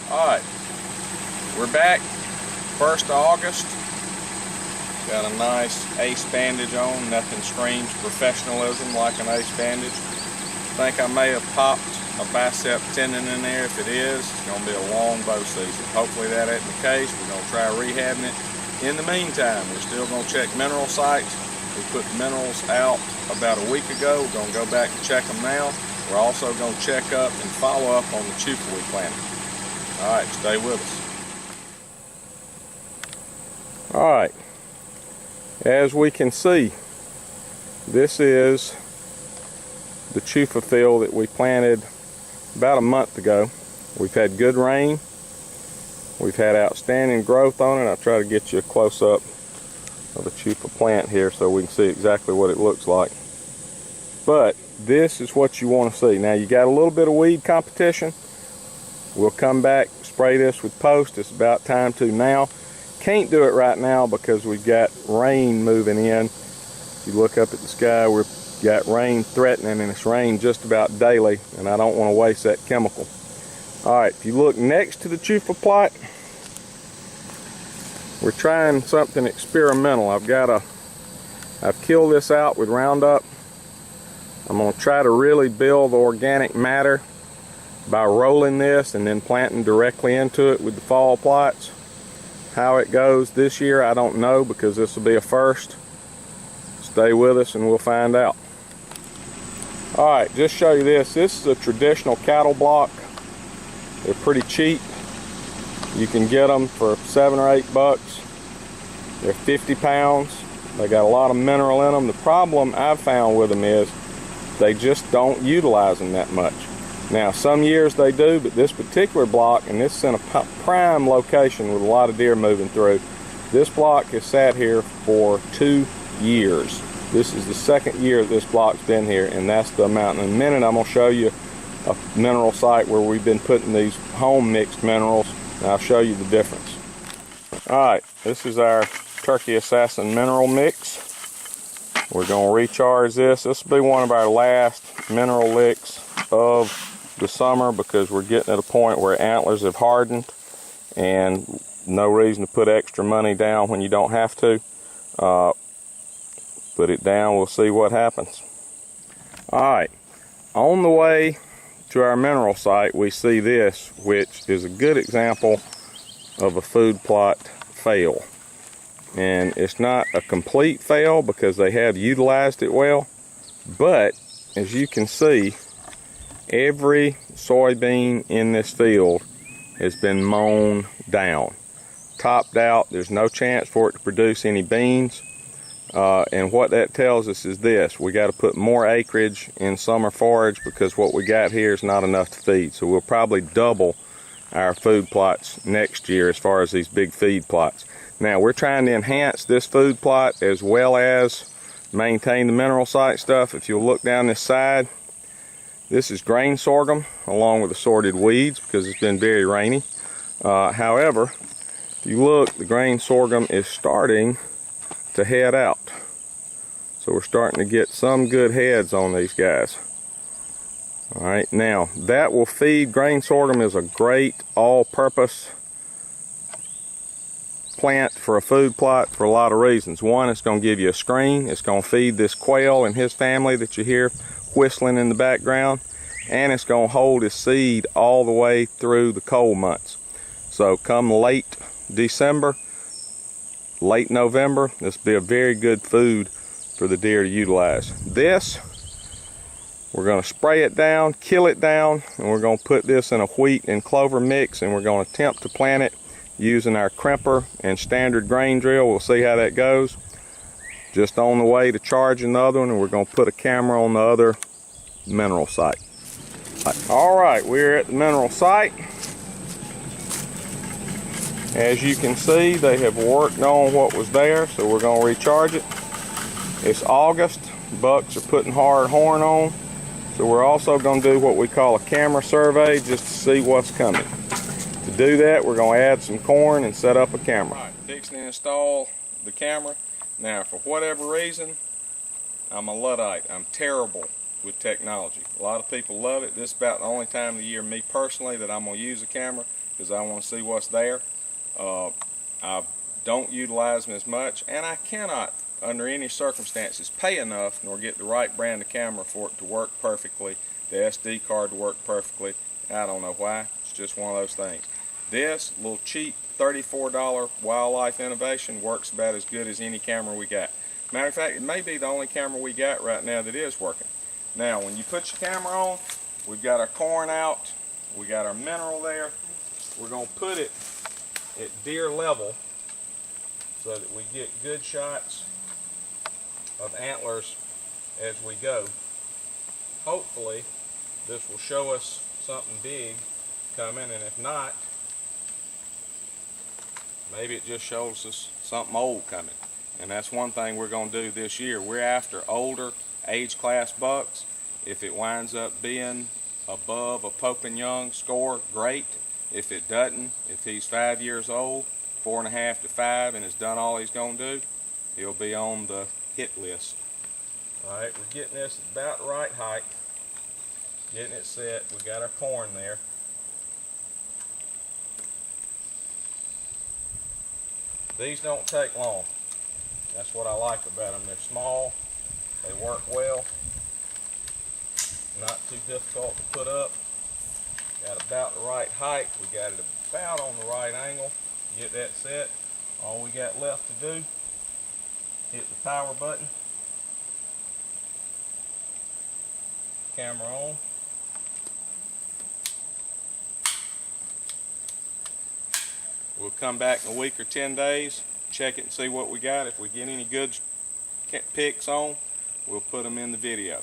Alright, we're back, 1st of August. Got a nice ace bandage on, nothing screams professionalism like an ace bandage. I think I may have popped a bicep tendon in there. If it is, it's going to be a long bow season. Hopefully that ain't the case. We're going to try rehabbing it. In the meantime, we're still going to check mineral sites. We put minerals out about a week ago. We're going to go back and check them now. We're also going to check up and follow up on the chufa we planted. Alright, stay with us. Alright, as we can see, this is the chufa field that we planted about a month ago. We've had good rain. We've had outstanding growth on it. I'll try to get you a close-up of the chufa plant here so we can see exactly what it looks like. But this is what you want to see. Now you got a little bit of weed competition. We'll come back, spray this with post. It's about time to now. Can't do it right now because we've got rain moving in. If you look up at the sky, we've got rain threatening, and it's rained just about daily, and I don't want to waste that chemical. Alright, if you look next to the chufa plot, we're trying something experimental. I've killed this out with Roundup. I'm going to try to really build organic matter by rolling this and then planting directly into it with the fall plots. How it goes this year, I don't know, because this will be a first. Stay with us and we'll find out. Alright, just show you this. This is a traditional cattle block. They're pretty cheap. You can get them for $7 or $8. They're 50 pounds. They got a lot of mineral in them. The problem I've found with them is they just don't utilize them that much. Now, some years they do, but this particular block, and this is in a prime location with a lot of deer moving through, this block has sat here for 2 years. This is the 2nd year that this block's been here, and that's the amount. In a minute, I'm going to show you a mineral site where we've been putting these home mixed minerals, and I'll show you the difference. Alright, this is our Turkey Assassin mineral mix. We're going to recharge this. This will be one of our last mineral licks of the summer because we're getting at a point where antlers have hardened, and no reason to put extra money down when you don't have to. Put it down, we'll see what happens. Alright, on the way to our mineral site we see this, which is a good example of a food plot fail. And it's not a complete fail because they have utilized it well, but as you can see, every soybean in this field has been mown down, topped out. There's no chance for it to produce any beans. And what that tells us is this: we got to put more acreage in summer forage because what we got here is not enough to feed. So we'll probably double our food plots next year as far as these big feed plots. Now we're trying to enhance this food plot as well as maintain the mineral site stuff. If you'll look down this side, this is grain sorghum along with assorted weeds because it's been very rainy. However, if you look, the grain sorghum is starting to head out. So we're starting to get some good heads on these guys. Alright, now that will feed. Grain sorghum is a great all-purpose plant for a food plot for a lot of reasons. One, it's going to give you a screen. It's going to feed this quail and his family that you hear whistling in the background, and it's going to hold his seed all the way through the cold months. So come late December, late November, this will be a very good food for the deer to utilize. This, we're going to spray it down, kill it down, and we're going to put this in a wheat and clover mix, and we're going to attempt to plant it using our crimper and standard grain drill. We'll see how that goes. Just on the way to charging the other one, and we're going to put a camera on the other mineral site. Alright, we're at the mineral site. As you can see, they have worked on what was there, so we're going to recharge it. It's August. Bucks are putting hard horn on, so we're also going to do what we call a camera survey just to see what's coming. To do that, we're going to add some corn and set up a camera. Alright, fixing to install the camera. Now, for whatever reason, I'm a Luddite. I'm terrible with technology. A lot of people love it. This is about the only time of the year, me personally, that I'm going to use a camera. because I want to see what's there. I don't utilize them as much, and I cannot, under any circumstances, pay enough nor get the right brand of camera for it to work perfectly, the SD card to work perfectly. I don't know why. It's just one of those things. This little cheap $34 Wildlife Innovation works about as good as any camera we got. Matter of fact, it may be the only camera we got right now that is working. Now, when you put your camera on, we've got our corn out, we got our mineral there. We're going to put it at deer level so that we get good shots of antlers as we go. Hopefully, this will show us something big coming, and if not, maybe it just shows us something old coming. And that's one thing we're going to do this year. We're after older age class bucks. If it winds up being above a Pope and Young score, great. If it doesn't, if he's 5 years old, 4.5 to 5, and has done all he's going to do, he'll be on the hit list. Alright, we're getting this about the right height. Getting it set. We got our corn there. These don't take long. That's what I like about them. They're small, they work well, not too difficult to put up. Got about the right height. We got it about on the right angle. Get that set. All we got left to do, hit the power button, camera on. We'll come back in a week or 10 days, check it and see what we got. If we get any good pics on, we'll put them in the video.